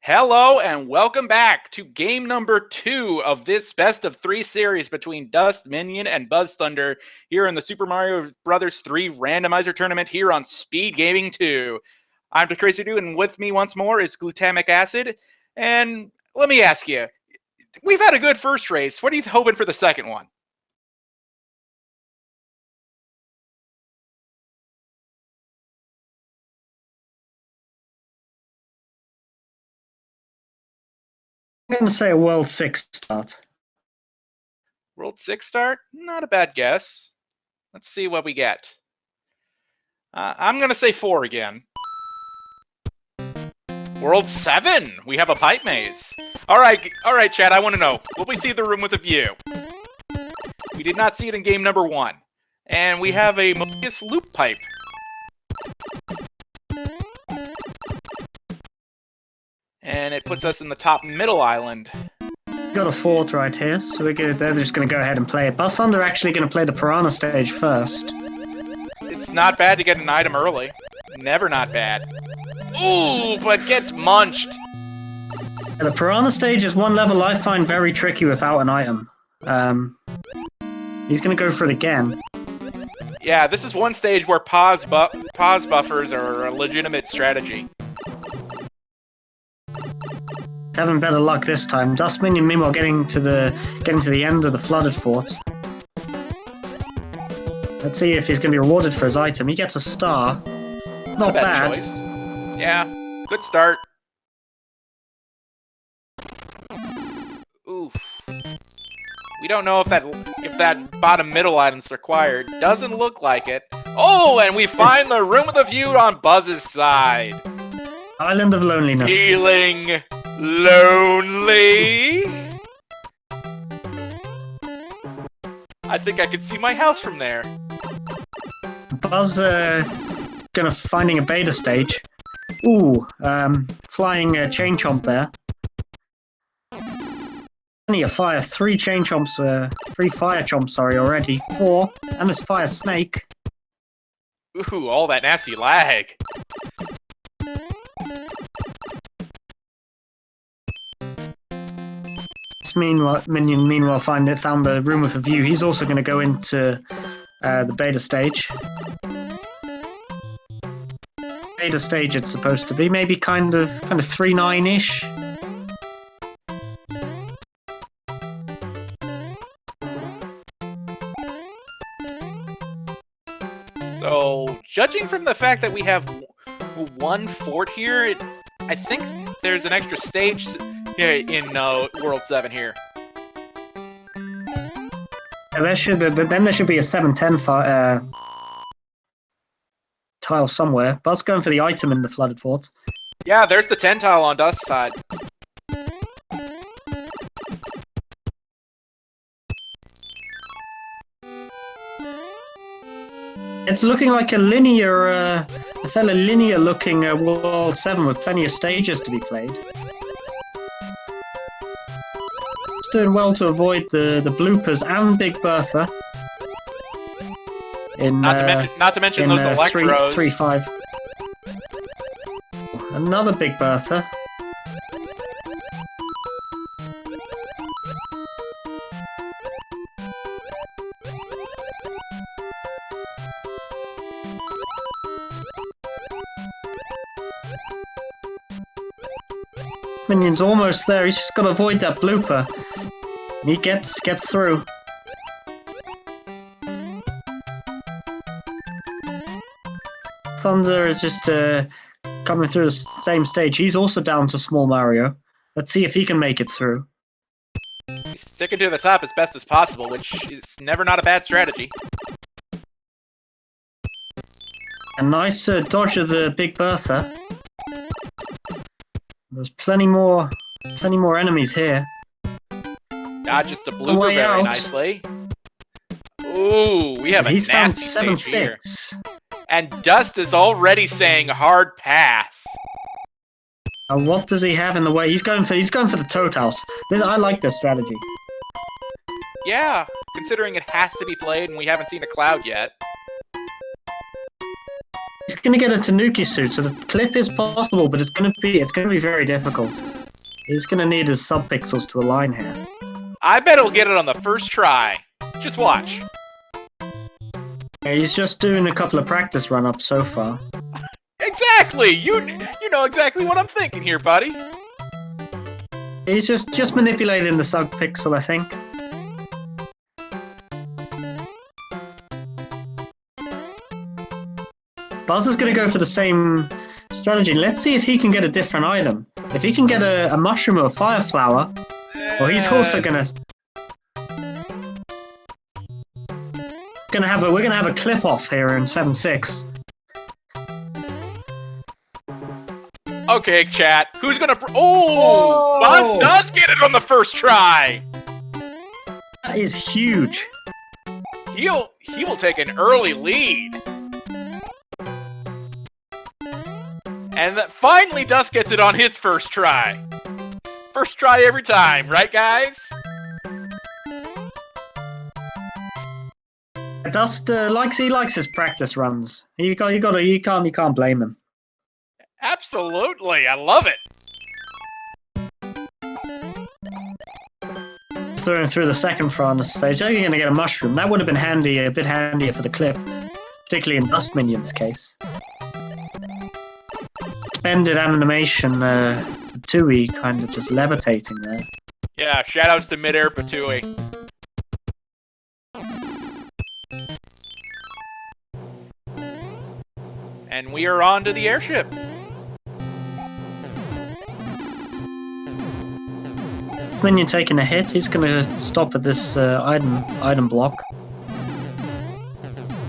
Hello and welcome back to game number 2 of this best of 3 series between Dustminion and BuzzThunder here in the Super Mario Bros. 3 Randomizer tournament here on SpeedGaming 2. I'm the Crazy Dude, and with me once more is Glutamic Acid. And let me ask you, we've had a good first race. What are you hoping for the second one? I'm going to say a World 6 start. World 6 start? Not a bad guess. Let's see what we get. I'm going to say 4 again. World 7! We have a pipe maze. Alright, Chad, I want to know. Will we see the room with a view? We did not see it in game number 1. And we have a Mobius loop pipe. And it puts us in the top middle island. Got a fort right here, so they're just going to go ahead and play it. BuzzThunder actually going to play the Piranha stage first. It's not bad to get an item early. Never not bad. Ooh, but gets munched. The Piranha stage is one level I find very tricky without an item. He's going to go for it again. Yeah, this is one stage where pause buffers are a legitimate strategy. Having better luck this time. Dustminion, meanwhile, getting to the end of the flooded fort. Let's see if he's going to be rewarded for his item. He gets a star. Not bad. Choice. Yeah, good start. Oof. We don't know if that bottom middle item's required. Doesn't look like it. Oh, and we find the room with a view on Buzz's side. Island of Loneliness. Feeling lonely? I think I can see my house from there. Buzz finding a beta stage. Ooh, flying chain chomp there. Only a fire, 3 chain chomps, 3 fire chomps, sorry, already. 4, and this fire snake. Ooh, all that nasty lag. Meanwhile, found the room with a view. He's also going to go into the beta stage. Beta stage it's supposed to be, maybe kind of 3-9-ish. So, judging from the fact that we have one fort here, I think there's an extra stage in World 7 here. Yeah, there should be a 7-10 tile somewhere. Buzz going for the item in the flooded fort. Yeah, there's the 10 tile on Dust's side. It's looking like a fairly linear looking World 7 with plenty of stages to be played. It's doing well to avoid the bloopers and Big Bertha. Not to mention those electros. 3-5. Another Big Bertha. Minion's almost there. He's just got to avoid that blooper. And he gets through. Thunder is just coming through the same stage. He's also down to Small Mario. Let's see if he can make it through. He's sticking to the top as best as possible, which is never not a bad strategy. A nice dodge of the Big Bertha. There's plenty more enemies here. Dodges the blooper very nicely. Ooh, we have a nasty stage here. And Dust is already saying hard pass. What does he have in the way? He's going for the Toad House. I like this strategy. Yeah, considering it has to be played and we haven't seen a cloud yet. going to get a Tanuki suit, so the clip is possible, but it's going to be very difficult. He's going to need his sub-pixels to align here. I bet he'll get it on the first try. Just watch. Yeah, he's just doing a couple of practice run-ups so far. Exactly! You know exactly what I'm thinking here, buddy. He's just manipulating the sub-pixel, I think. Buzz is going to go for the same strategy. Let's see if he can get a different item. If he can get a mushroom or a fire flower, well, he's also going to... We're gonna have a clip off here in 7-6. Okay, chat. Who's gonna? Oh, Buzz does get it on the first try. That is huge. He will take an early lead. And finally, Dust gets it on his first try. First try every time, right, guys? Dust likes his practice runs. You can't blame him. Absolutely, I love it. Through the second front stage, you're going to get a mushroom. That would have been handy, a bit handier for the clip, particularly in Dustminion's case. Suspended animation, Patui kind of just levitating there. Yeah, shoutouts to Midair Patui. And we are on to the airship. Minion taking a hit, he's going to stop at this item block.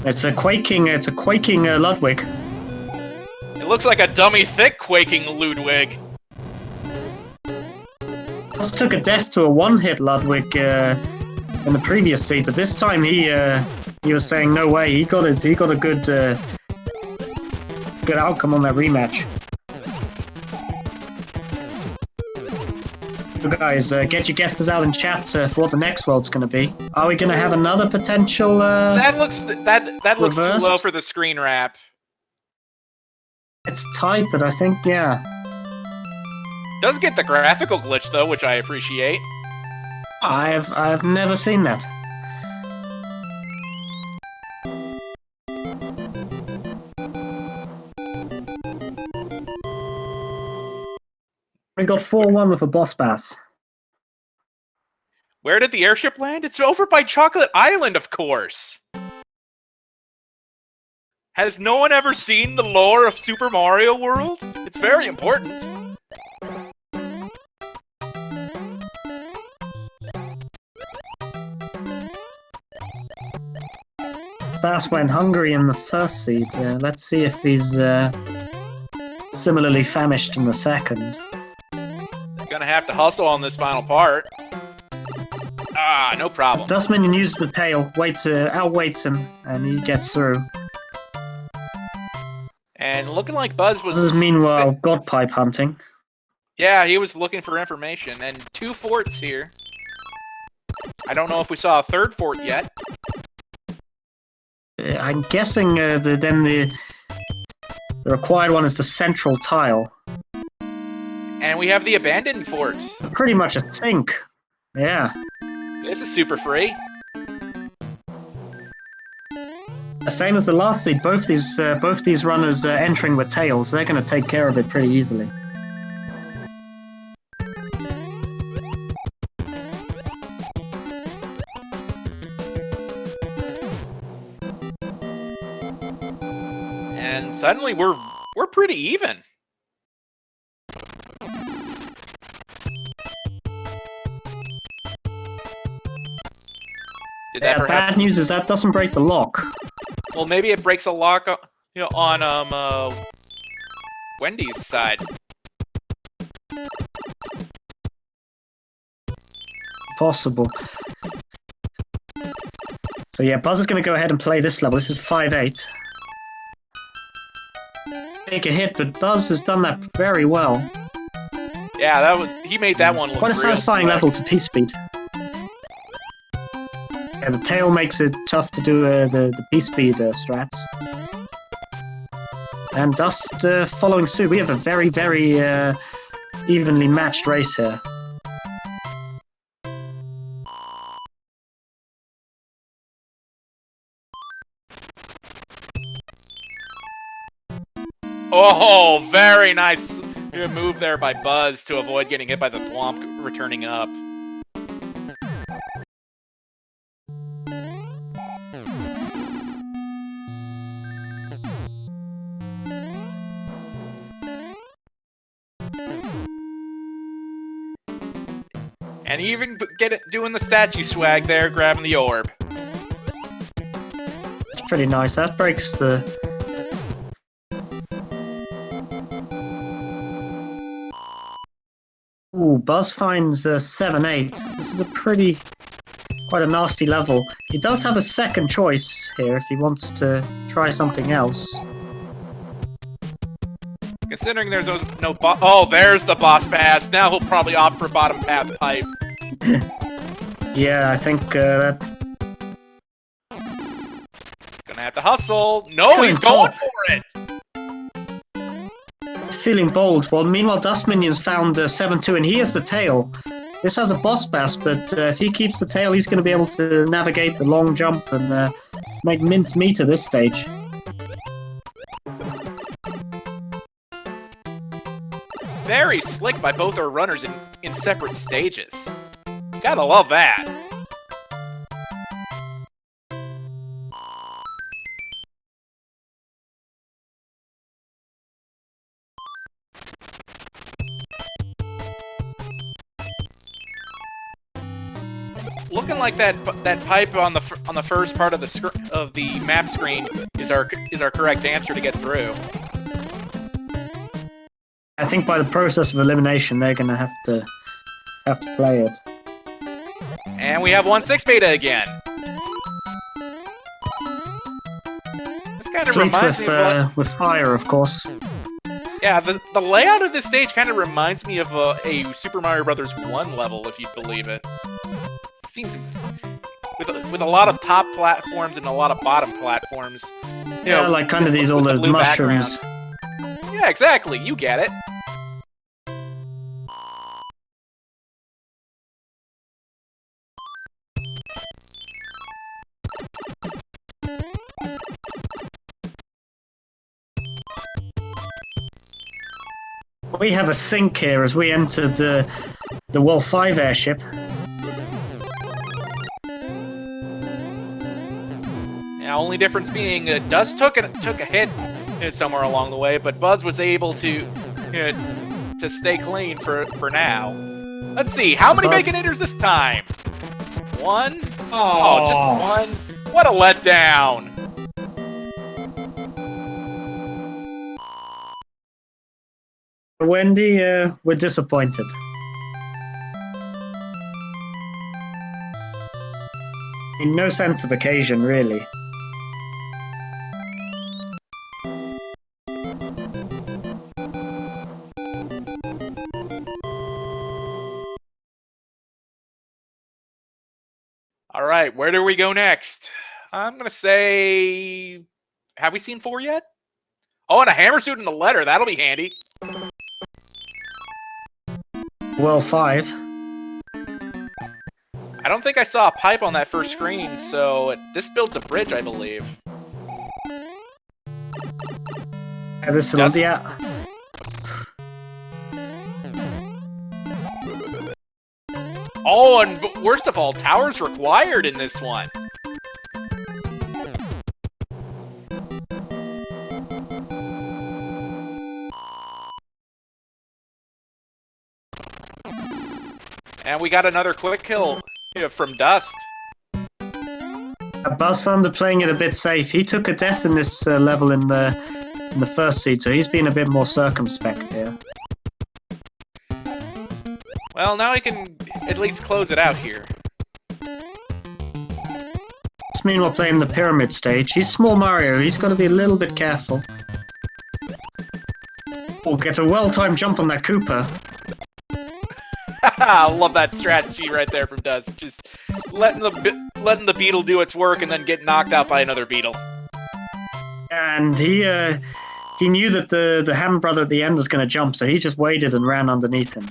It's a quaking Ludwig. It looks like a dummy thick quaking Ludwig. Just took a death to a one-hit Ludwig in the previous seed, but this time he was saying no way. He got a good outcome on that rematch. So guys, get your guesses out in chat for what the next world's going to be. Are we going to have another potential? That looks too low for the screen wrap. It's tight, but I think yeah. Does get the graphical glitch though, which I appreciate. I've never seen that. We got 4-1 with a boss bass. Where did the airship land? It's over by Chocolate Island, of course. Has no one ever seen the lore of Super Mario World? It's very important. Bass went hungry in the first seed. Let's see if he's similarly famished in the second. Gonna have to hustle on this final part. Ah, no problem. Dustminion uses the tail, outweights him, and he gets through. And looking like Buzz was... This is meanwhile God Pipe hunting. Yeah, he was looking for information. And 2 forts here. I don't know if we saw a third fort yet. I'm guessing the required one is the central tile. And we have the abandoned fort. Pretty much a sink. Yeah. This is super free. Same as the last seed. Both these runners are entering with tails. They're going to take care of it pretty easily. And suddenly we're pretty even. Bad news is that doesn't break the lock. Well, maybe it breaks a lock, on Wendy's side. Possible. So yeah, Buzz is going to go ahead and play this level. This is 5-8. Take a hit, but Buzz has done that very well. Yeah, he made that one look quite a satisfying level to P-Speed. Yeah, the tail makes it tough to do the P-Speed strats. And Dust following suit. We have a very, very evenly matched race here. Oh, very nice move there by Buzz to avoid getting hit by the Thwomp returning up. And even doing the statue swag there, grabbing the orb. It's pretty nice. That breaks the... Ooh, Buzz finds 7-8. This is quite a nasty level. He does have a second choice here if he wants to try something else. Considering there's no boss... Oh, there's the boss pass. Now he'll probably opt for bottom path pipe. Yeah, I think that... Gonna have to hustle. No, he's going for it! He's feeling bold. Well, meanwhile, Dustminion's found 7-2, and he has the tail. This has a boss pass, but if he keeps the tail, he's going to be able to navigate the long jump and make mince meat at this stage. Very slick by both our runners in separate stages. Gotta love that. Looking like that pipe on the first part of the map screen is our correct answer to get through. I think by the process of elimination, they're going to have to play it. And we have 1-6 beta again. This kind of reminds me of with fire, of course. Yeah, the layout of this stage kind of reminds me of a Super Mario Bros. 1 level, if you'd believe it. Seems with a lot of top platforms and a lot of bottom platforms. Yeah, know, like kind of these all those mushrooms. Background. Yeah, exactly. You get it. We have a sink here as we enter the World 5 airship. Yeah, only difference being Dust took a hit somewhere along the way, but Buzz was able to stay clean for now. Let's see, how many Baconators this time? One? Oh, just one? What a letdown! Wendy, we're disappointed. In no sense of occasion, really. All right, where do we go next? I'm going to say... Have we seen 4 yet? Oh, and a hammer suit and a letter. That'll be handy. Well, 5. I don't think I saw a pipe on that first screen, so this builds a bridge, I believe. Yeah, this is yeah. Oh, and worst of all, towers required in this one. And we got another quick kill from Dust. BuzzThunder playing it a bit safe. He took a death in this level in the first seed, so he's been a bit more circumspect here. Well, now he can at least close it out here. Just meanwhile playing the pyramid stage. He's small Mario. He's got to be a little bit careful. Oh, gets a well-timed jump on that Koopa. I love that strategy right there from Dust. Just letting the beetle do its work and then get knocked out by another beetle. And he He knew that the Ham brother at the end was going to jump, so he just waited and ran underneath him.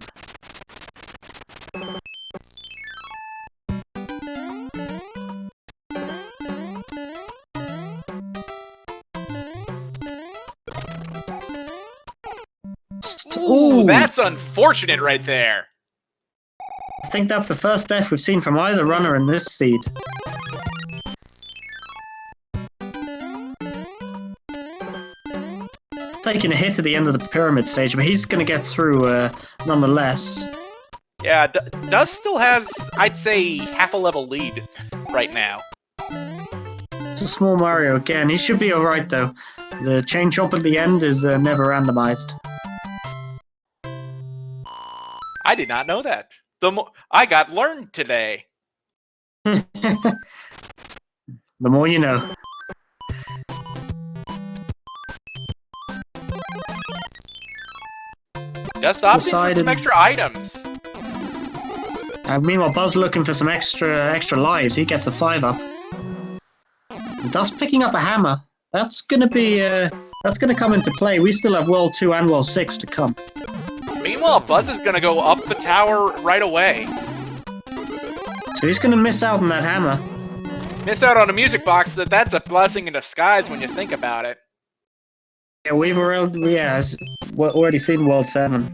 Ooh, that's unfortunate right there. I think that's the first death we've seen from either runner in this seed. Taking a hit at the end of the pyramid stage, but he's going to get through nonetheless. Yeah, Dust still has, I'd say, half a level lead right now. It's a small Mario again. He should be alright though. The chain chomp at the end is never randomized. I did not know that. I got learned today. The more you know. Just opting for some extra items. Meanwhile, Buzz looking for some extra lives. He gets a 5-up. Dust picking up a hammer. That's gonna be that's gonna come into play. We still have World 2 and World 6 to come. Meanwhile, Buzz is gonna go up the tower right away. So he's gonna miss out on that hammer. Miss out on a music box. That's a blessing in disguise when you think about it. Yeah, we've already seen World 7.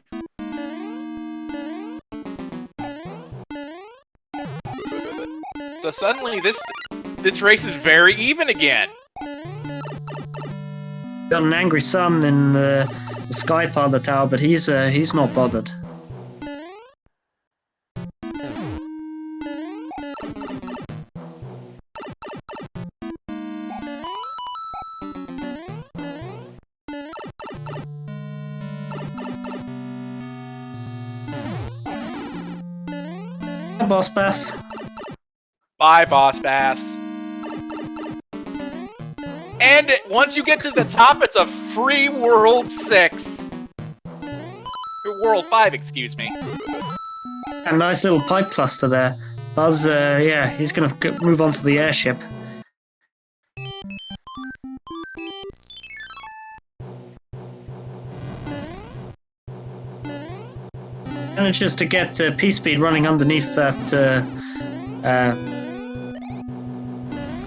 So suddenly this race is very even again. Got an angry sun in the sky part of the tower, but he's not bothered. Bye, Boss Bass. Bye, Boss Bass. And once you get to the top, it's a free World 6. World 5, excuse me. A nice little pipe cluster there. Buzz, yeah, he's gonna move on to the airship. Manages to get P-Speed running underneath that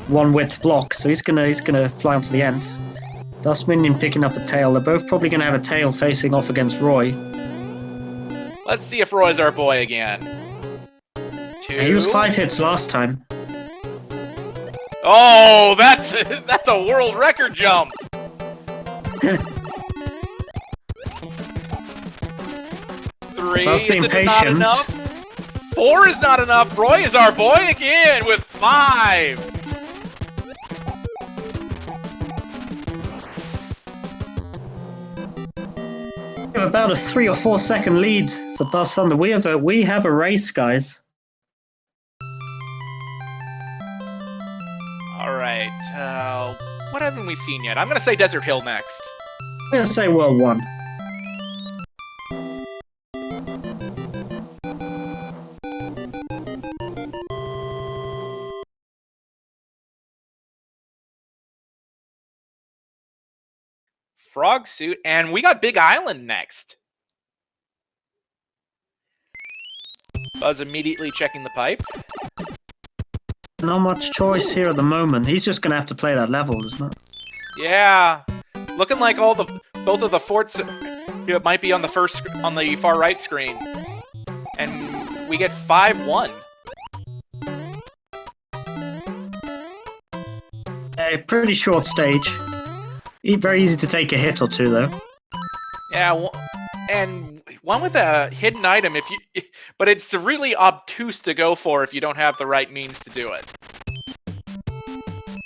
one width block, so he's gonna fly onto the end. Dustminion picking up a tail. They're both probably gonna have a tail facing off against Roy. Let's see if Roy's our boy again. 2. Yeah, he was 5 hits last time. Oh, that's a world record jump. 3, is it not enough? 4 is not enough. Roy is our boy again with 5. We have about a 3 or 4 second lead for BuzzThunder. We have a race, guys. All right. What haven't we seen yet? I'm gonna say Desert Hill next. I'm gonna say World 1. Frog Suit, and we got Big Island next. Buzz immediately checking the pipe. Not much choice here at the moment. He's just gonna have to play that level, isn't it? Yeah, looking like both of the forts might be on the far right screen, and we get 5-1. A pretty short stage. Very easy to take a hit or two, though. Yeah, and one with a hidden item, but it's really obtuse to go for if you don't have the right means to do it.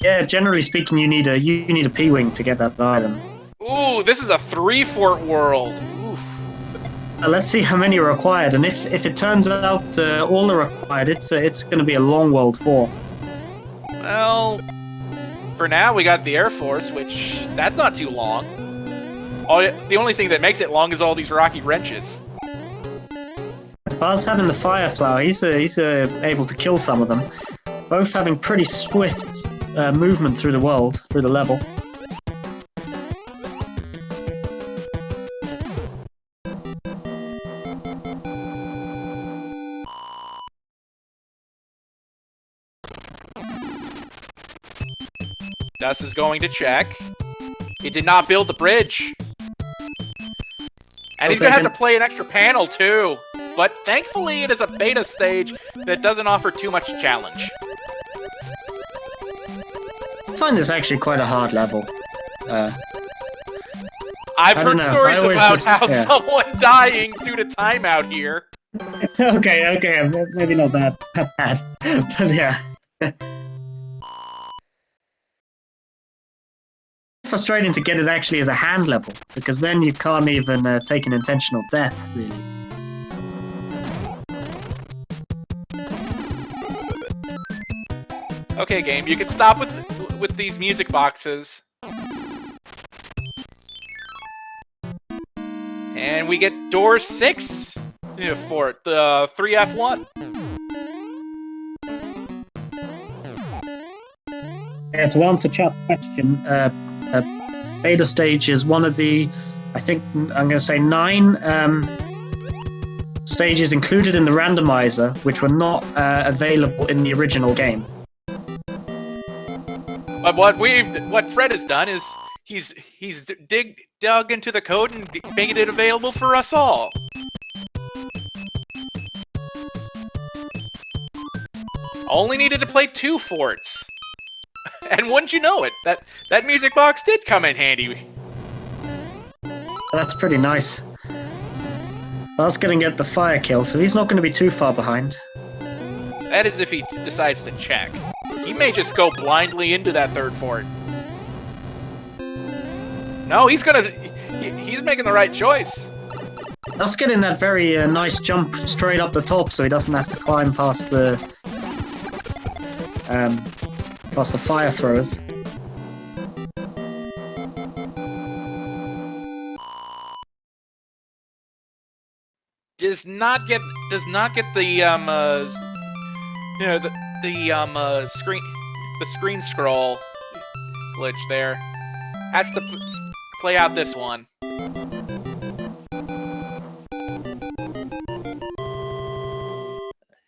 Yeah, generally speaking, you need a P-wing to get that item. Ooh, this is a 3-fort world. Oof. Let's see how many are required, and if it turns out all are required, it's going to be a long World 4. Well, for now, we got the Air Force, which, that's not too long. The only thing that makes it long is all these rocky wrenches. Buzz having the Fire Flower, he's able to kill some of them. Both having pretty swift movement through the world, through the level. Dust is going to check. He did not build the bridge. And he's going to have to play an extra panel, too. But thankfully, it is a beta stage that doesn't offer too much challenge. I find this actually quite a hard level. I've heard stories about how someone dying due to timeout here. Okay, maybe not that bad, but yeah. Frustrating to get it actually as a hand level, because then you can't even take an intentional death, really. Okay, game, you can stop with these music boxes. And we get door 6 for it, the 3F1. Yeah, to answer chat question, beta stage is one of the, I think, I'm going to say 9 stages included in the randomizer, which were not available in the original game. But what Fred has done is he's dug into the code and made it available for us all. Only needed to play 2 forts. And wouldn't you know it, that music box did come in handy. That's pretty nice. That's going to get the fire kill, so he's not going to be too far behind. That is if he decides to check. He may just go blindly into that 3rd fort. No, he's making the right choice. That's getting that very nice jump straight up the top, so he doesn't have to climb past the fire throwers. Does not get the screen scroll glitch there. Has to play out this one.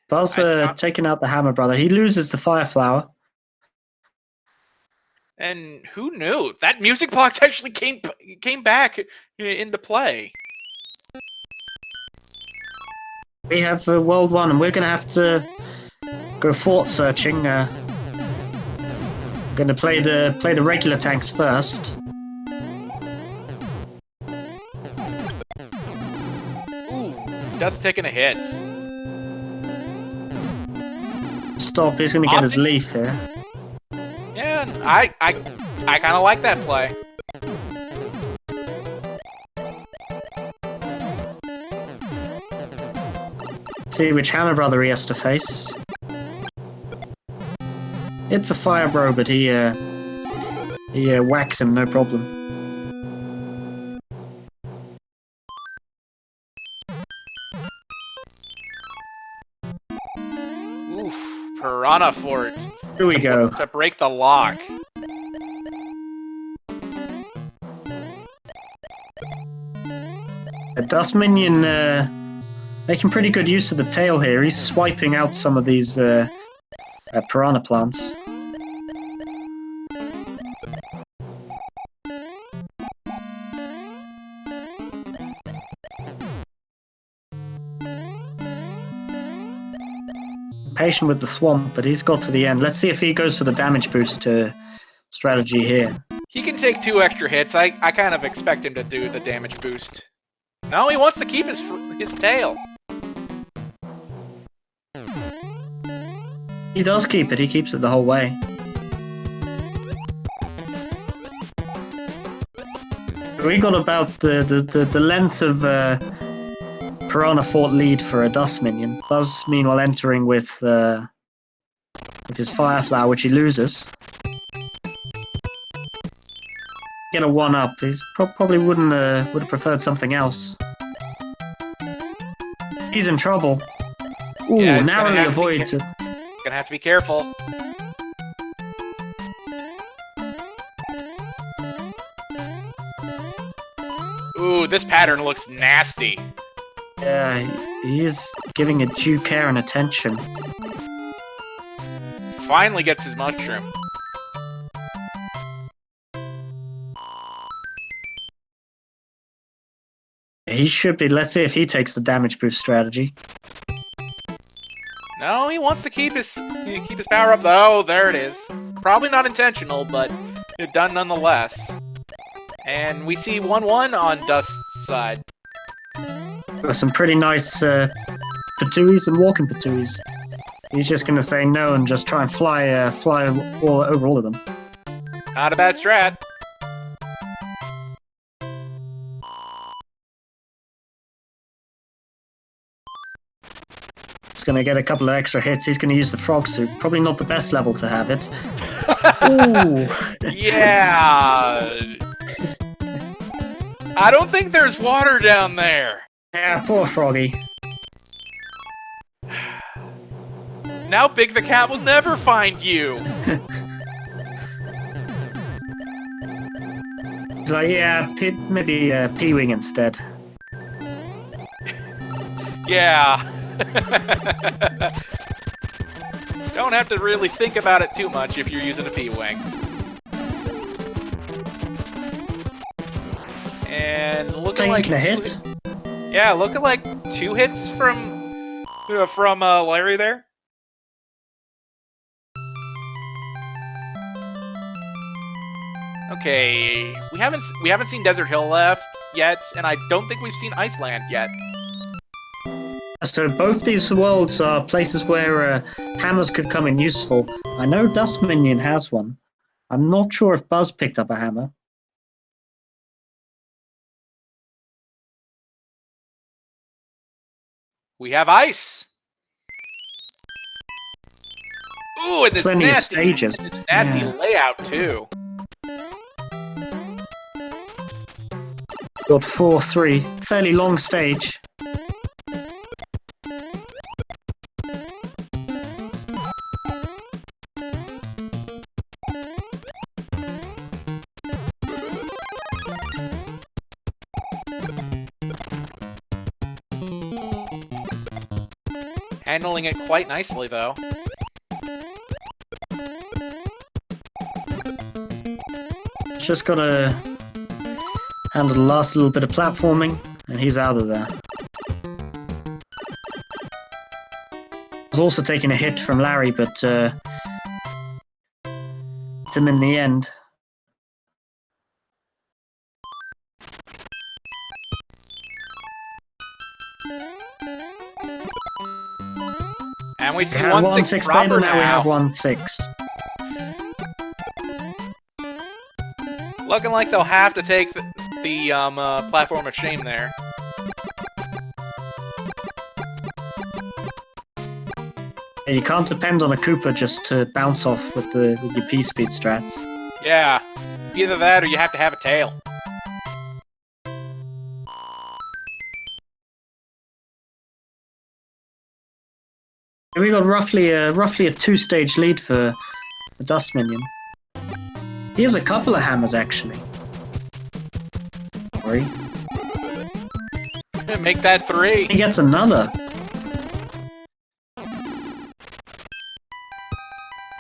Buzz taking out the hammer brother. He loses the fire flower. And who knew? That music box actually came back into play. We have World 1, and we're going to have to go fort searching. Going to play the regular tanks first. Ooh, Dust taking a hit. Stop! He's going to get his leaf here. Yeah, I kind of like that play. See which hammer brother he has to face. It's a fire bro, but he whacks him no problem. Oof, Piranha Fort. Here we go. To break the lock. A Dustminion making pretty good use of the tail here. He's swiping out some of these piranha plants. Patient with the swamp, but he's got to the end. Let's see if he goes for the damage boost strategy here. He can take 2 extra hits. I kind of expect him to do the damage boost. No, he wants to keep his tail. He does keep it. He keeps it the whole way. We got about the length of Piranha Fort lead for a Dustminion. Buzz, meanwhile, entering with his fire flower, which he loses. Get a 1-up. He probably would have preferred something else. He's in trouble. Ooh, yeah, narrowly avoids it. Gonna have to be careful. Ooh, this pattern looks nasty. Yeah, he is giving it due care and attention. Finally gets his mushroom. He should be. Let's see if he takes the damage boost strategy. No, he wants to keep his power up though. Oh, there it is. Probably not intentional, but done nonetheless. And we see 1-1 on Dust's side. Got some pretty nice patooies and walking patooies. He's just going to say no and just try and fly over all of them. Not a bad strat. He's going to get a couple of extra hits. He's going to use the frog suit. Probably not the best level to have it. Ooh. Yeah. I don't think there's water down there. Yeah, poor froggy. Now Big the Cat will never find you. So yeah, maybe P-Wing instead. Yeah. Don't have to really think about it too much if you're using a P-Wing. And looking like a hit. Yeah, looking like 2 hits from Larry there. Okay, we haven't seen Desert Hill left yet, and I don't think we've seen Iceland yet. So both these worlds are places where hammers could come in useful. I know Dustminion has one. I'm not sure if Buzz picked up a hammer. We have ice. Ooh, and this Plenty of nasty stages. layout too. Got 4-3. Fairly long stage. Handling it quite nicely, though. Just gotta handle the last little bit of platforming, and he's out of there. Was also taking a hit from Larry, but it's him in the end. And we see 1-6 proper now. We have 1-6. Looking like they'll have to take the platform of shame there. Yeah, you can't depend on a Koopa just to bounce off with your P-speed strats. Yeah, either that or you have to have a tail. We got roughly a 2-stage lead for the Dustminion. He has a couple of hammers actually. Sorry. Make that 3. He gets another.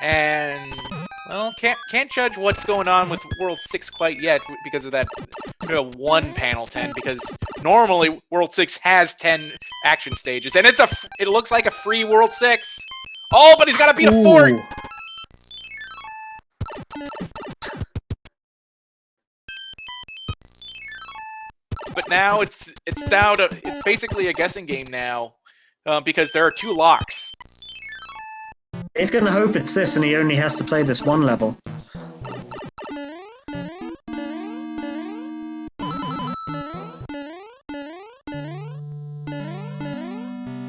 And well, can't judge what's going on with World 6 quite yet because of that 1 panel 10. Because normally World 6 has 10 action stages, and it looks like a free World 6. Oh, but he's got to beat a fort. But now it's basically a guessing game now, because there are 2 locks. He's gonna hope it's this, and he only has to play this one level.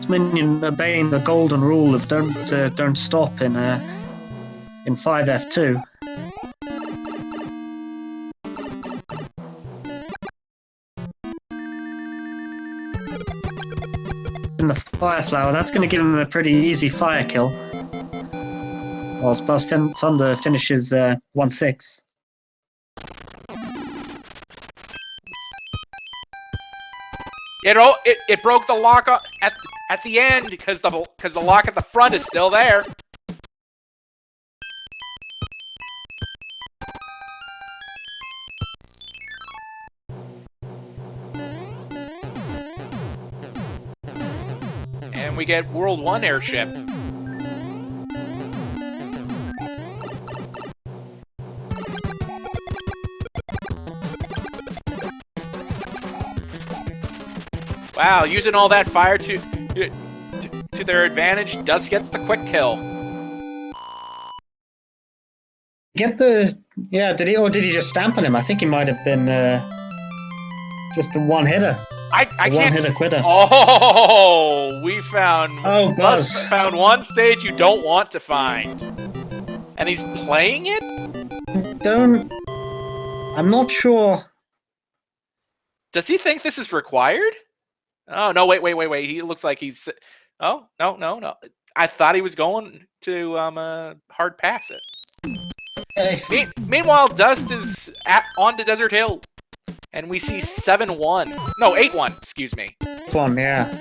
Minion obeying the golden rule of don't stop in 5F2. In the Fire Flower, that's going to give him a pretty easy fire kill. Whilst BuzzThunder finishes 1-6. It broke the lock at the end because the lock at the front is still there. And we get World 1 airship. Wow, using all that fire to their advantage, Dust gets the quick kill. Get the did he just stamp on him? I think he might have been just a one hitter. I can't. One hitter quitter. Oh, we found. Oh, Buzz found one stage you don't want to find, and he's playing it. I'm not sure. Does he think this is required? Oh no! Wait! He looks like he's. Oh no! I thought he was going to hard pass it. Hey. Meanwhile, Dust is on to Desert Hill, and we see 7-1. No, 8-1. Excuse me. 1, yeah.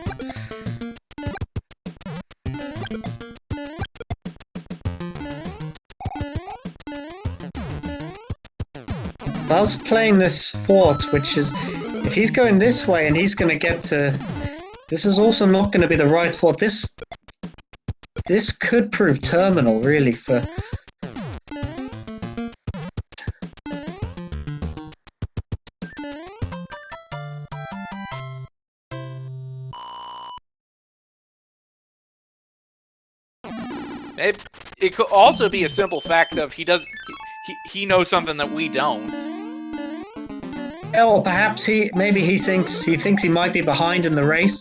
Buzz playing this fort, which is, if he's going this way and he's going to get to, this is also not going to be the right fort. This could prove terminal, really, for. It could also be a simple fact of he knows something that we don't. Or perhaps he thinks he might be behind in the race,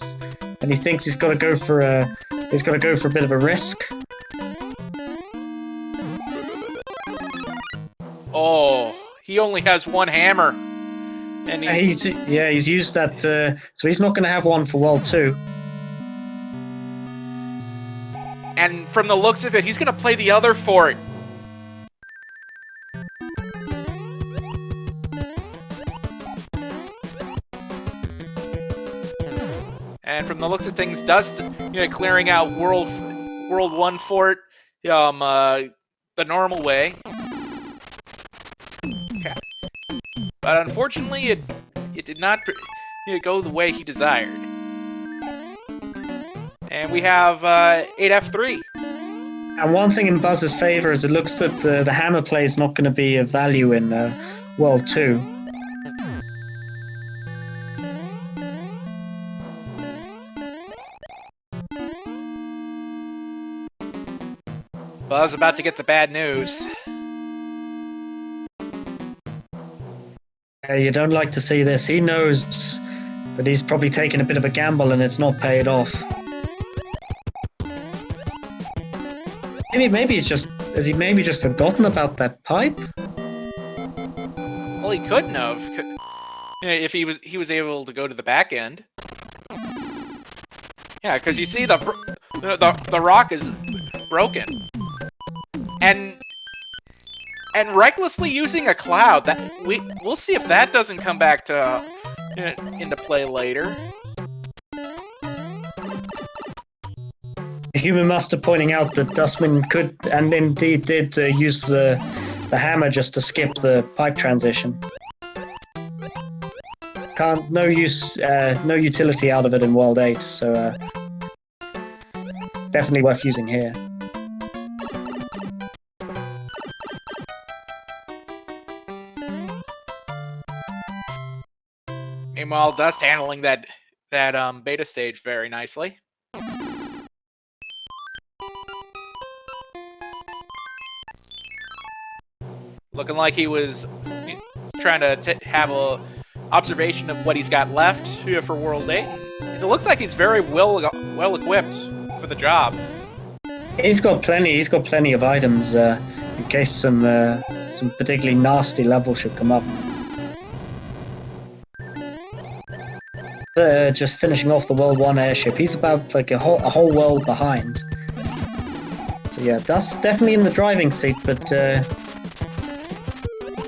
and he thinks he's got to go for a bit of a risk. Oh, he only has one hammer, and he's used that. So he's not going to have one for World 2. And from the looks of it, he's going to play the other fort. And from the looks of things, Dust, clearing out World 1 fort, the normal way. Okay. But unfortunately, it did not go the way he desired. And we have 8F3. And one thing in Buzz's favor is it looks that the hammer play is not going to be of value in World 2. Buzz about to get the bad news. You don't like to see this. He knows that he's probably taken a bit of a gamble and it's not paid off. Maybe has he just forgotten about that pipe? Well, he couldn't have, if he was able to go to the back end. Yeah, because you see the rock is broken, and recklessly using a cloud. That we'll see if that doesn't come back to into play later. Human Master pointing out that Dustminion could, and indeed did, use the hammer just to skip the pipe transition. No utility out of it in World 8, so definitely worth using here. Meanwhile, Dust handling that beta stage very nicely. Looking like he was trying to have a observation of what he's got left here for World 8. It looks like he's very well equipped for the job. He's got plenty of items in case some particularly nasty levels should come up. Just finishing off the World 1 airship. He's about like a whole world behind. So yeah, that's definitely in the driving seat, but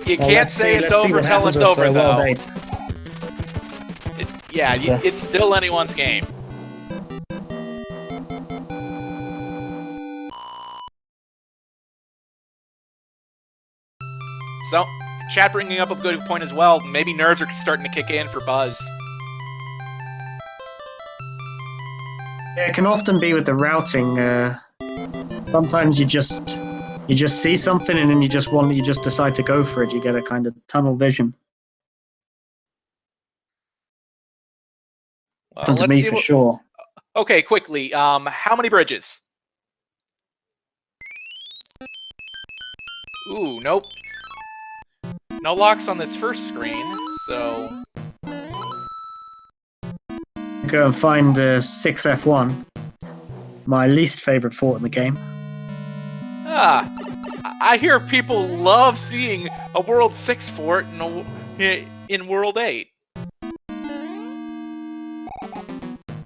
you can't say it's over until it's over, though. It's still anyone's game. So, chat bringing up a good point as well. Maybe nerves are starting to kick in for Buzz. Yeah, it can often be with the routing. Sometimes you just see something and then you just decide to go for it. You get a kind of tunnel vision. Well, Happened to let's me see for what. sure. Okay, quickly. How many bridges? Ooh, nope. No locks on this first screen, so... Go and find 6F1, my least favorite fort in the game. Ah, I hear people love seeing a World 6 fort in World 8.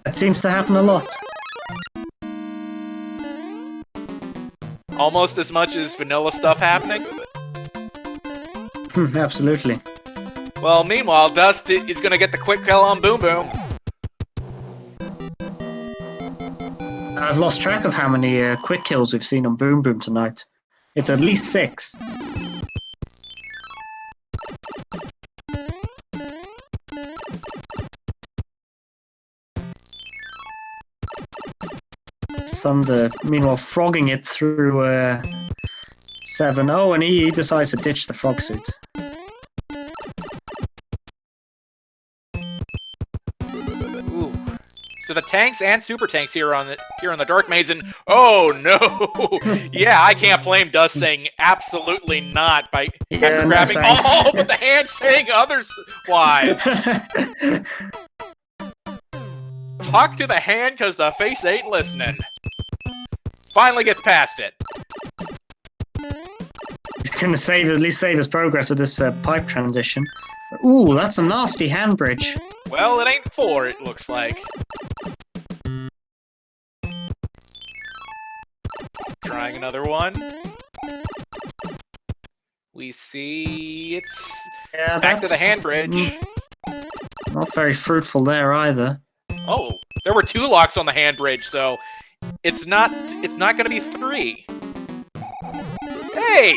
That seems to happen a lot. Almost as much as vanilla stuff happening. Absolutely. Well, meanwhile, Dust is going to get the quick kill on Boom Boom. I've lost track of how many quick kills we've seen on Boom Boom tonight. It's at least 6. Thunder, meanwhile, frogging it through 7-0, and he decides to ditch the frog suit. Ooh. So the tanks and super tanks here on the Dark Maze, and oh no, yeah, I can't blame Dust saying absolutely not by after grabbing all, but the hand saying otherwise. Talk to the hand, because the face ain't listening. Finally gets past it. He's gonna at least save his progress with this pipe transition. Ooh, that's a nasty hand bridge. Well, it ain't 4, it looks like. Trying another one. We see it's back to the hand bridge. Not very fruitful there either. Oh, there were 2 locks on the hand bridge, so it's not going to be 3. Hey,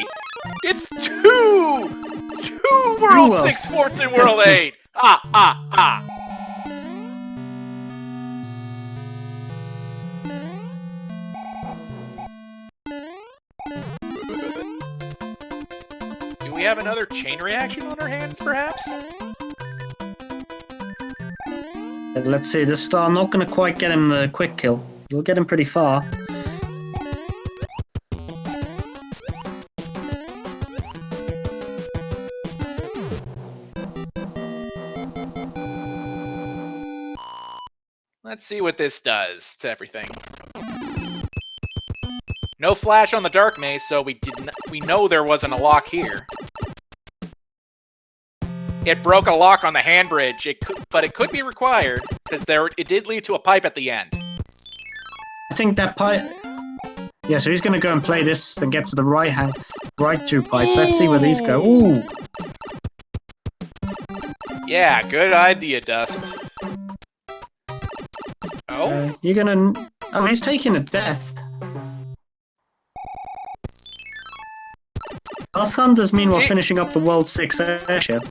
it's 2 World 6 forts in World 8. Ah. Do we have another chain reaction on our hands, perhaps? Let's see, this star not going to quite get him the quick kill. It'll get him pretty far. Let's see what this does to everything. No flash on the Dark Maze, so we know there wasn't a lock here. It broke a lock on the hand bridge, but it could be required, because it did lead to a pipe at the end. I think that pipe... Yeah, so he's going to go and play this and get to the right 2 pipes. Let's see where these go. Ooh! Yeah, good idea, Dust. Oh? You're going to... Oh, he's taking a death. BuzzThunder's meanwhile finishing up the World 6 airship.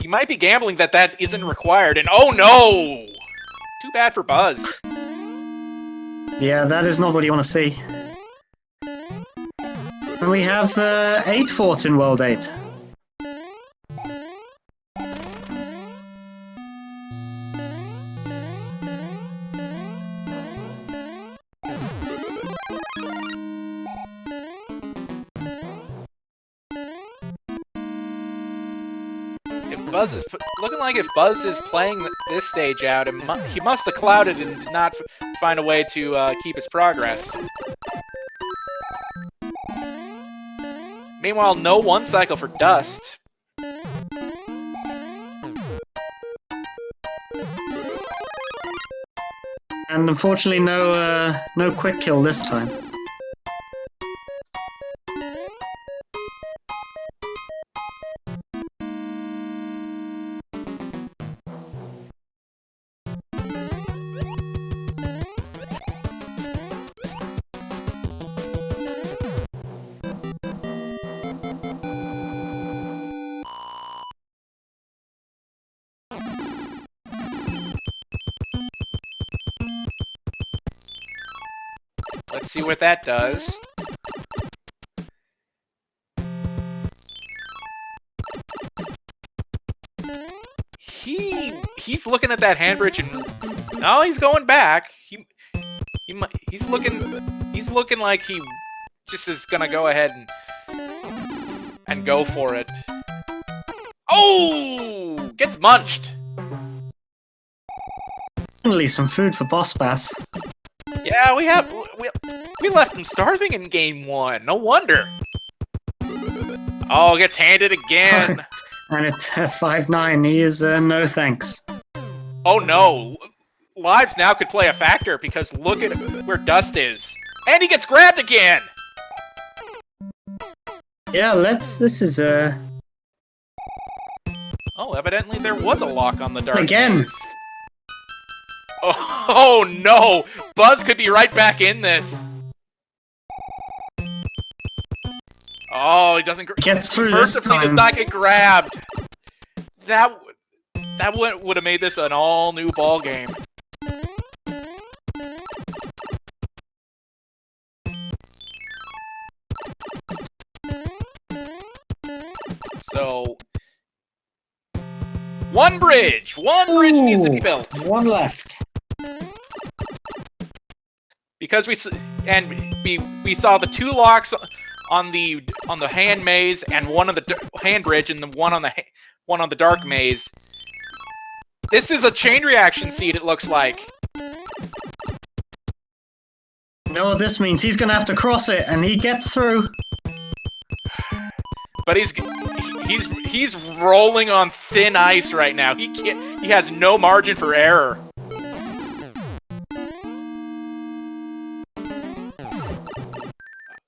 He might be gambling that isn't required, and oh no! Too bad for Buzz. Yeah, that is not what you want to see. And we have 8 forts in World 8. Buzz is looking like if Buzz is playing this stage out, he must have clouded and did not find a way to keep his progress. Meanwhile, no 1 cycle for Dust. And unfortunately, no quick kill this time. Let's see what that does. He's looking at that hand bridge and no, he's going back. He's looking like he just is gonna go ahead and go for it. Oh, gets munched. Finally, some food for Boss Bass. Yeah, we left him starving in game 1. No wonder. Oh, gets handed again. And it's 5-9. He is no thanks. Oh no. Lives now could play a factor because look at where Dust is. And he gets grabbed again! Yeah, this is Oh, evidently there was a lock on the dark again. maze. Oh no! Buzz could be right back in this. Oh, he doesn't Gets through mercifully this time. does not get grabbed. That would have made this an all-new ball game. So, one bridge needs to be built. One left. Because we saw the 2 locks on the hand maze and one on the hand bridge and the one on the dark maze. This is a chain reaction seed. It looks like. You know what this means? He's gonna have to cross it, and he gets through. But he's rolling on thin ice right now. He has no margin for error.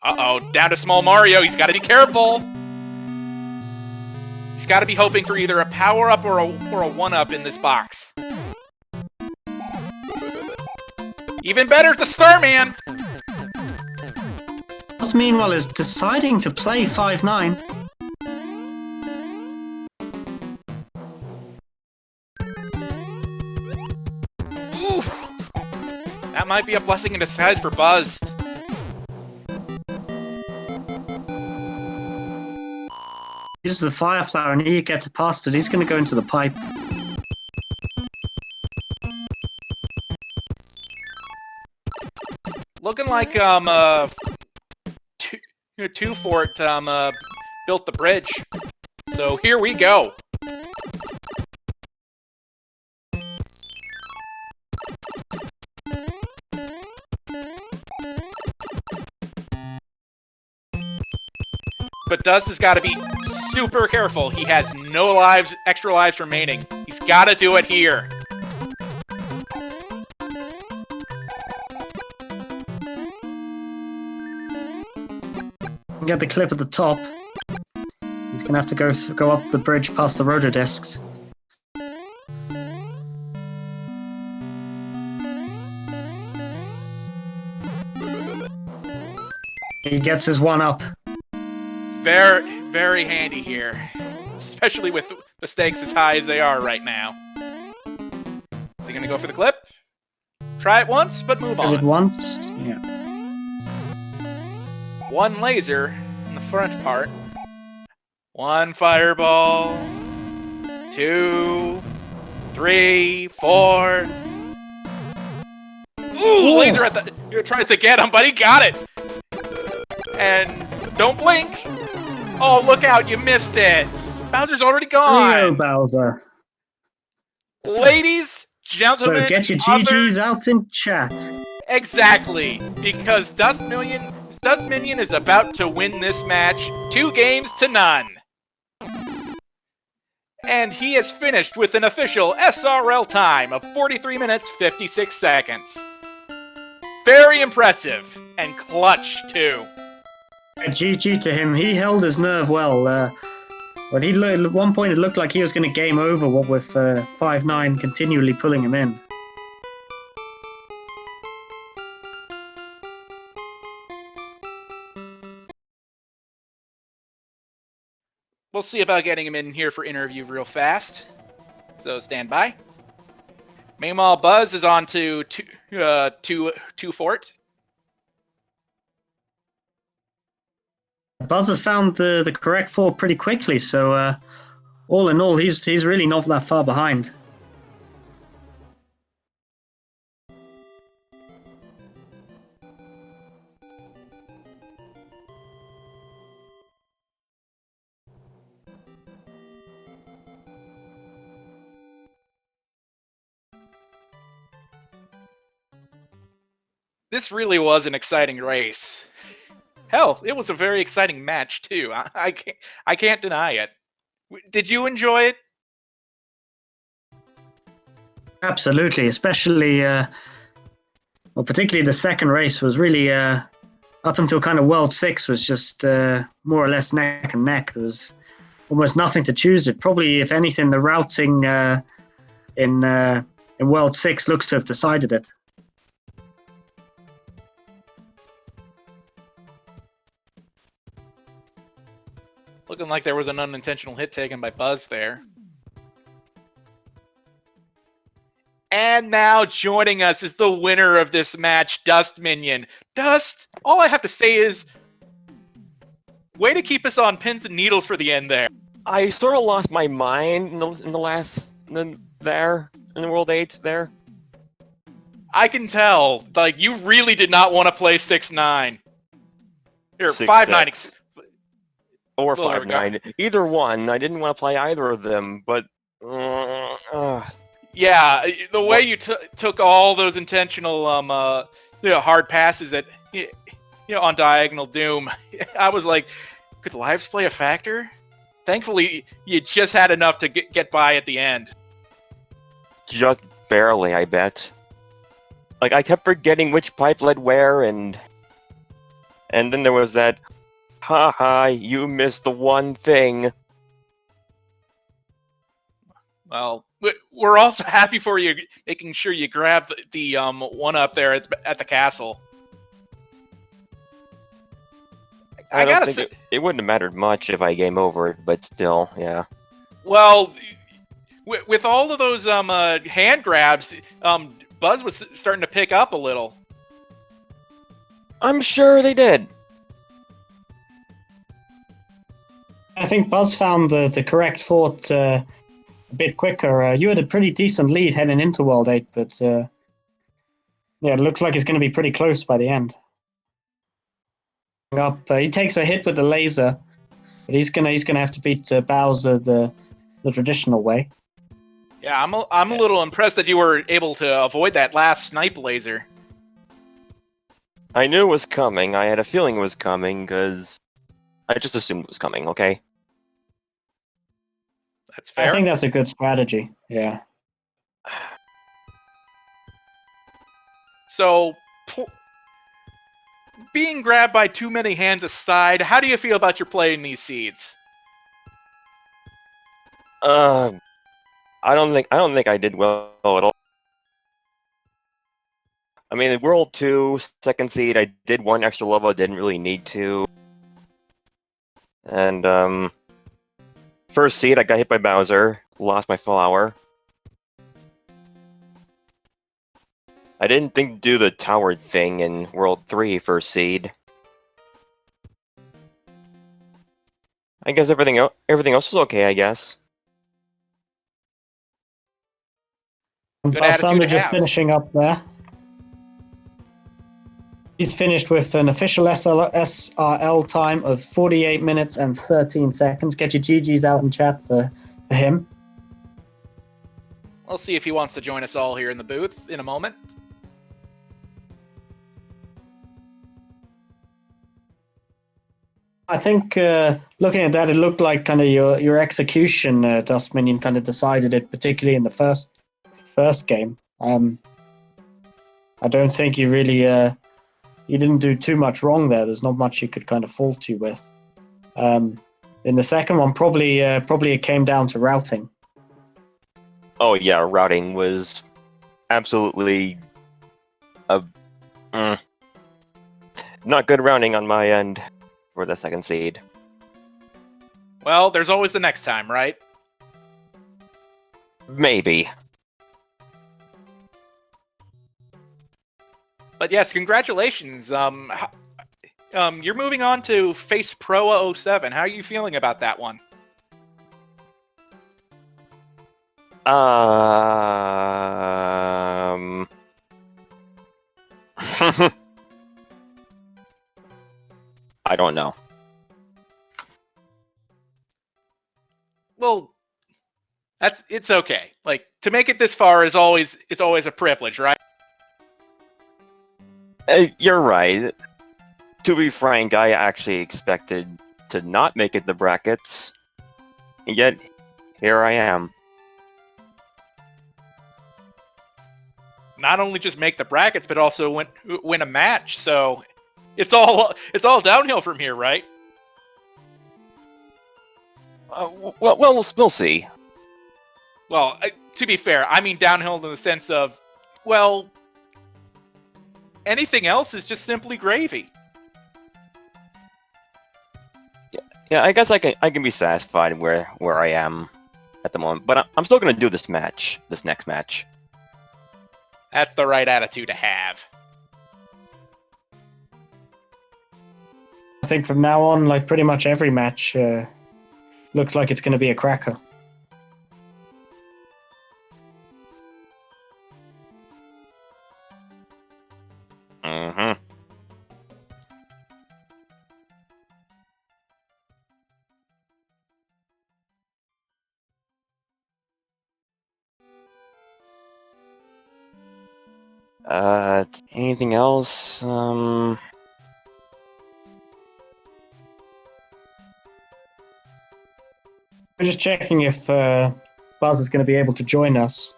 Uh-oh, down to Small Mario. He's got to be careful. He's got to be hoping for either a power-up or a 1-up in this box. Even better, it's a Starman! Us, meanwhile, is deciding to play 5-9. Oof! That might be a blessing in disguise for Buzz. Uses the Fire Flower, and he gets past it. He's going to go into the pipe. Looking like two Fort built the bridge. So here we go. But Dust has got to be super careful. He has no extra lives remaining. He's got to do it here. Get the clip at the top. He's gonna have to go up the bridge past the rotor discs. He gets his 1-up. Very, very handy here, especially with the stakes as high as they are right now. Is he gonna go for the clip? Try it once, but move on. Is it once? Yeah. 1 laser in the front part. 1 fireball. 2, 3, 4. Ooh, laser at the... You're trying to get him, but he got it. And don't blink. Oh, look out, you missed it. Bowser's already gone. Rio Bowser. Ladies, gentlemen, So get your others, GGs out in chat. Exactly, because Dustminion is about to win this match 2-0. And he has finished with an official SRL time of 43 minutes, 56 seconds. Very impressive, and clutch, too. GG to him. He held his nerve well. But at one point it looked like he was going to game over, what with 5-9 continually pulling him in. We'll see about getting him in here for interview real fast. So stand by. Meanwhile, Buzz is on to two Fort. Buzz has found the correct four pretty quickly, so all in all, he's really not that far behind. This really was an exciting race. Hell, it was a very exciting match too. I can't deny it. Did you enjoy it? Absolutely, especially well, particularly the second race was really up until kind of World 6 was just more or less neck and neck. There was almost nothing to choose it. Probably, if anything, the routing in World 6 looks to have decided it. Looking like there was an unintentional hit taken by Buzz there. And now joining us is the winner of this match, Dustminion. Dust, all I have to say is, way to keep us on pins and needles for the end there. I sort of lost my mind in the World 8 there. I can tell, like, you really did not want to play 6-9. Or 6-6. 5-9. Or Well, there we go. 5-9. Either one. I didn't want to play either of them, but... Yeah, the way you took all those intentional hard passes at on Diagonal Doom, I was like, could lives play a factor? Thankfully, you just had enough to get by at the end. Just barely, I bet. Like, I kept forgetting which pipe led where, and then there was that, haha, you missed the one thing. Well, we're also happy for you making sure you grab the one up there at the castle. I gotta say, it wouldn't have mattered much if I game over it, but still, yeah. Well, with all of those hand grabs, Buzz was starting to pick up a little. I'm sure they did. I think Buzz found the correct fort a bit quicker. You had a pretty decent lead heading into World 8, but yeah, it looks like it's going to be pretty close by the end. He takes a hit with the laser, but he's gonna have to beat Bowser the traditional way. Yeah, I'm a little impressed that you were able to avoid that last snipe laser. I knew it was coming. I had a feeling it was coming, because I just assumed it was coming, okay? That's fair. I think that's a good strategy, yeah. So, being grabbed by too many hands aside, how do you feel about your play in these seeds? I don't think I did well at all. I mean, in World 2, second seed, I did one extra level I didn't really need to. And, first seed, I got hit by Bowser, lost my flower. I didn't think to do the tower thing in World 3, first seed. I guess everything else was okay, I guess. BuzzThunder just finishing up there. He's finished with an official SRL time of 48 minutes and 13 seconds. Get your GGs out in chat for him. We'll see if he wants to join us all here in the booth in a moment. I think looking at that, it looked like kind of your execution, Dustminion, kind of decided it, particularly in the first game. I don't think you really you didn't do too much wrong there. There's not much you could kind of fault you with. In the second one, probably it came down to routing. Oh yeah, routing was absolutely not good routing on my end for the second seed. Well, there's always the next time, right? Maybe. But yes, congratulations. You're moving on to face Proa 07. How are you feeling about that one? I don't know. Well, it's okay. Like, to make it this far it's always a privilege, right? You're right. To be frank, I actually expected to not make it the brackets, and yet here I am. Not only just make the brackets, but also win a match. So it's all downhill from here, right? Well, we'll see. Well, to be fair, I mean downhill in the sense of, well, anything else is just simply gravy. Yeah, I guess I can be satisfied where I am at the moment, but I'm still gonna do this next match. That's the right attitude to have. I think from now on, like pretty much every match looks like it's going to be a cracker. Mm-hmm. Anything else? We're just checking if Buzz is going to be able to join us.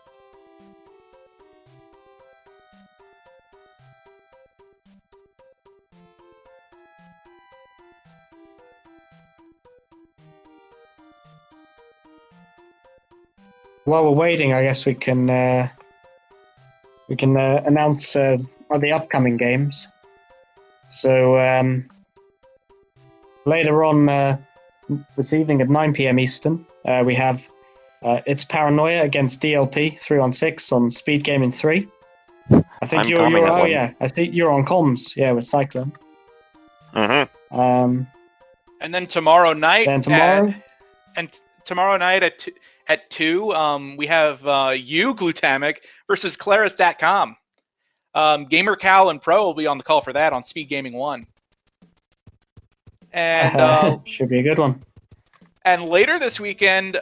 While we're waiting, I guess we can announce the upcoming games. So later on this evening at 9 p.m. Eastern, we have It's Paranoia against DLP 3-on-6 on SpeedGaming 3. I think you're oh yeah, I think you're on comms, yeah, with Cyclone. Mm-hmm. And then tomorrow night. Tomorrow night at 2, we have you, Glutamic, versus Claris.com. Gamer Cal and Pro will be on the call for that on Speed Gaming 1. And should be a good one. And later this weekend,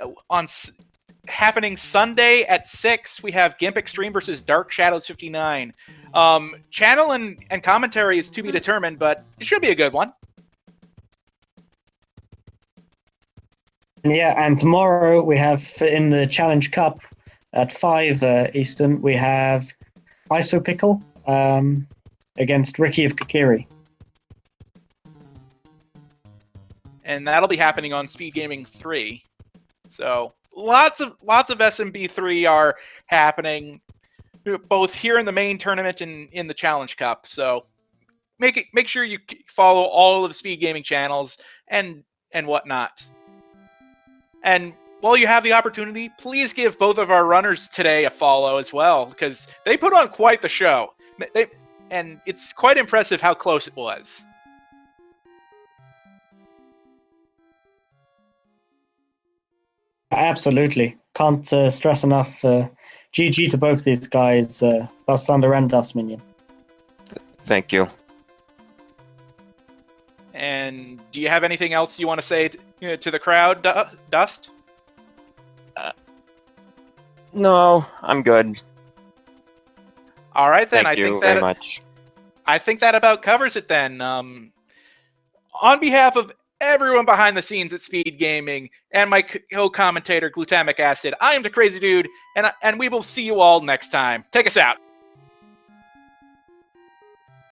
happening Sunday at 6, we have Gimp Extreme versus Dark Shadows 59. Channel and commentary is to be determined, but it should be a good one. Yeah, and tomorrow we have in the Challenge Cup at 5 Eastern, we have Iso Pickle against Ricky of Kakiri. And that'll be happening on Speed Gaming 3. So lots of SMB3 are happening, both here in the main tournament and in the Challenge Cup. So make sure you follow all of the Speed Gaming channels and whatnot. And while you have the opportunity, please give both of our runners today a follow as well, because they put on quite the show. And it's quite impressive how close it was. Absolutely. Can't stress enough. GG to both these guys, BuzzThunder and Dustminion. Thank you. And do you have anything else you want to say to the crowd, Dust? No, I'm good. All right, then. Thank you very much. I think that about covers it then. On behalf of everyone behind the scenes at Speed Gaming and my co-commentator Glutamic Acid, I am the Crazy Dude, and we will see you all next time. Take us out.